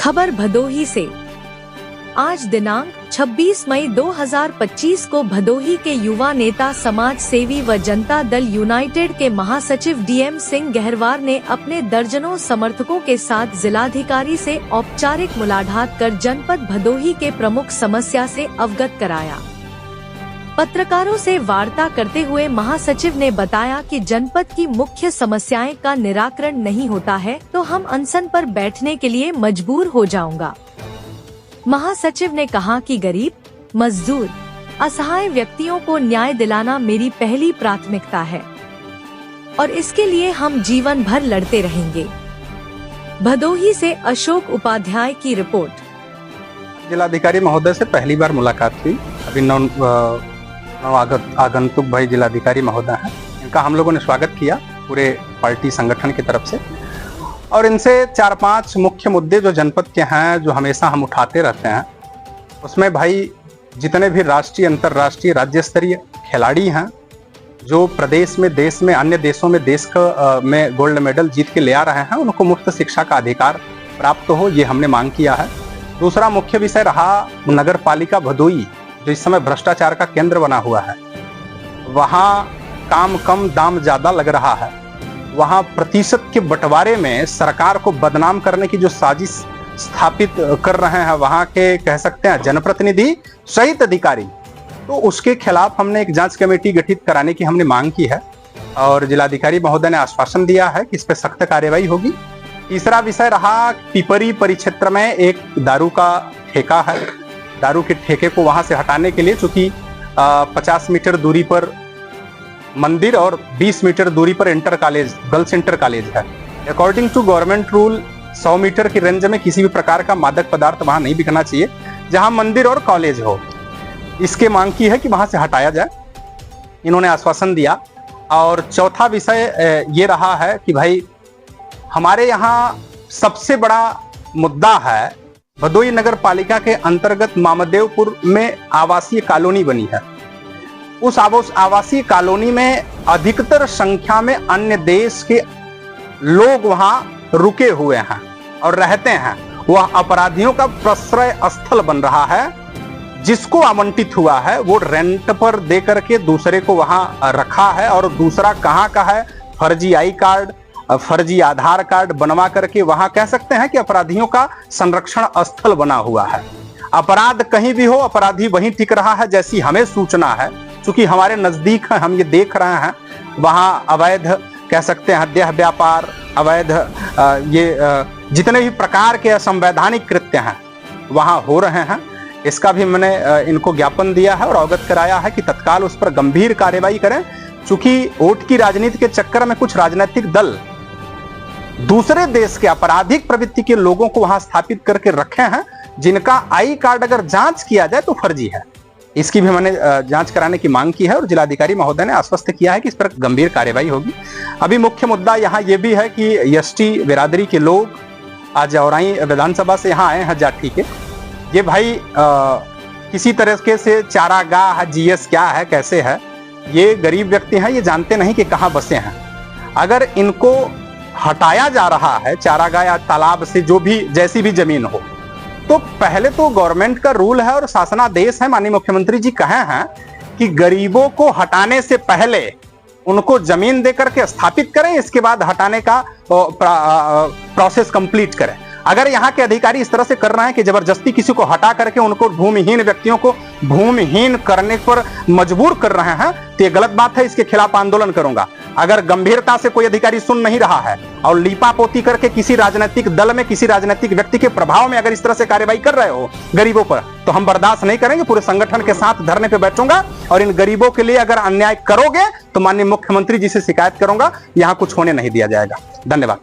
खबर भदोही से। आज दिनांक 26 मई 2025 को भदोही के युवा नेता, समाज सेवी व जनता दल यूनाइटेड के महासचिव डीएम सिंह गहरवार ने अपने दर्जनों समर्थकों के साथ जिलाधिकारी से औपचारिक मुलाकात कर जनपद भदोही के प्रमुख समस्या से अवगत कराया। पत्रकारों से वार्ता करते हुए महासचिव ने बताया कि जनपद की मुख्य समस्याएं का निराकरण नहीं होता है तो हम अनशन पर बैठने के लिए मजबूर हो जाऊंगा। महासचिव ने कहा कि गरीब, मजदूर, असहाय व्यक्तियों को न्याय दिलाना मेरी पहली प्राथमिकता है और इसके लिए हम जीवन भर लड़ते रहेंगे। भदोही से अशोक उपाध्याय की रिपोर्ट। जिलाधिकारी महोदय से पहली बार मुलाकात हुई। अभी आगंतुक भाई जिलाधिकारी महोदय हैं, इनका हम लोगों ने स्वागत किया पूरे पार्टी संगठन की तरफ से, और इनसे 4-5 मुख्य मुद्दे जो जनपद के हैं, जो हमेशा हम उठाते रहते हैं, उसमें भाई जितने भी राष्ट्रीय, अंतर्राष्ट्रीय, राज्य स्तरीय खिलाड़ी हैं जो प्रदेश में, देश में, अन्य देशों में देश में गोल्ड मेडल जीत के ले आ रहे हैं, उनको मुफ्त शिक्षा का अधिकार प्राप्त हो, ये हमने मांग किया है। दूसरा मुख्य विषय रहा नगर पालिका भदोही, जो इस समय भ्रष्टाचार का केंद्र बना हुआ है। वहाँ काम कम, दाम ज्यादा लग रहा है। वहाँ प्रतिशत के बंटवारे में सरकार को बदनाम करने की जो साजिश स्थापित कर रहे हैं वहाँ के, कह सकते हैं, जनप्रतिनिधि सहित अधिकारी, तो उसके खिलाफ हमने एक जांच कमेटी गठित कराने की हमने मांग की है और जिलाधिकारी महोदय ने आश्वासन दिया है कि इस पर सख्त कार्यवाही होगी। तीसरा विषय रहा पिपरी परिक्षेत्र में एक दारू का ठेका है। दारू के ठेके को वहां से हटाने के लिए, चूंकि 50 मीटर दूरी पर मंदिर और 20 मीटर दूरी पर inter college, girls inter college है। According to government rule 100 metre की रेंज में किसी भी प्रकार का मादक पदार्थ वहां नहीं बिकना चाहिए जहां मंदिर और कॉलेज हो। इसके मांग की है कि वहां से हटाया जाए, इन्होंने आश्वासन दिया। और चौथा विषय ये रहा है कि भाई हमारे यहाँ सबसे बड़ा मुद्दा है, भदोही नगर पालिका के अंतर्गत मामदेवपुर में आवासीय कॉलोनी बनी है। उस आवासीय कॉलोनी में अधिकतर संख्या में अन्य देश के लोग वहां रुके हुए हैं और रहते हैं। वह अपराधियों का प्रश्रय स्थल बन रहा है। जिसको आवंटित हुआ है वो रेंट पर दे करके दूसरे को वहां रखा है, और दूसरा कहां का है, फर्जी आई कार्ड, फर्जी आधार कार्ड बनवा करके वहां, कह सकते हैं कि अपराधियों का संरक्षण स्थल बना हुआ है। अपराध कहीं भी हो, अपराधी वहीं टिक रहा है जैसी हमें सूचना है, क्योंकि हमारे नजदीक हम ये देख रहे हैं। वहां अवैध, कह सकते हैं, देह व्यापार, अवैध जितने भी प्रकार के असंवैधानिक कृत्य हैं वहां हो रहे हैं। इसका भी मैंने इनको ज्ञापन दिया है और अवगत कराया है कि तत्काल उस पर गंभीर कार्रवाई करें, चूंकि वोट की राजनीति के चक्कर में कुछ राजनीतिक दल दूसरे देश के आपराधिक प्रवृत्ति के लोगों को वहां स्थापित करके रखे हैं, जिनका आई कार्ड अगर जांच किया जाए तो फर्जी है। इसकी भी मैंने जांच कराने की मांग की है और जिलाधिकारी महोदय ने आश्वस्त किया है कि इस पर गंभीर कार्यवाही होगी। अभी मुख्य मुद्दा यहाँ ये भी है कि एसटी बिरादरी के लोग आज औराई विधानसभा से यहाँ आए हैं जाठी के। ये भाई किसी तरह से चारागाह, जीएस क्या है, कैसे है, ये गरीब व्यक्ति हैं, ये जानते नहीं कि कहाँ बसे हैं। अगर इनको हटाया जा रहा है चारागाह या तालाब से, जो भी जैसी भी जमीन हो, तो पहले तो गवर्नमेंट का रूल है और शासनादेश है, माननीय मुख्यमंत्री जी कहे हैं कि गरीबों को हटाने से पहले उनको जमीन देकर के स्थापित करें, इसके बाद हटाने का प्रोसेस कंप्लीट करें। अगर यहाँ के अधिकारी इस तरह से कर रहे हैं कि जबरदस्ती किसी को हटा करके उनको, भूमिहीन व्यक्तियों को भूमिहीन करने पर मजबूर कर रहे हैं, तो ये गलत बात है। इसके खिलाफ आंदोलन करूंगा। अगर गंभीरता से कोई अधिकारी सुन नहीं रहा है और लीपापोती करके किसी राजनीतिक दल में, किसी राजनीतिक व्यक्ति के प्रभाव में अगर इस तरह से कार्रवाई कर रहे हो गरीबों पर, तो हम बर्दाश्त नहीं करेंगे। पूरे संगठन के साथ धरने पे बैठूंगा और इन गरीबों के लिए अगर अन्याय करोगे तो माननीय मुख्यमंत्री जी से शिकायत करूंगा। यहां कुछ होने नहीं दिया जाएगा। धन्यवाद।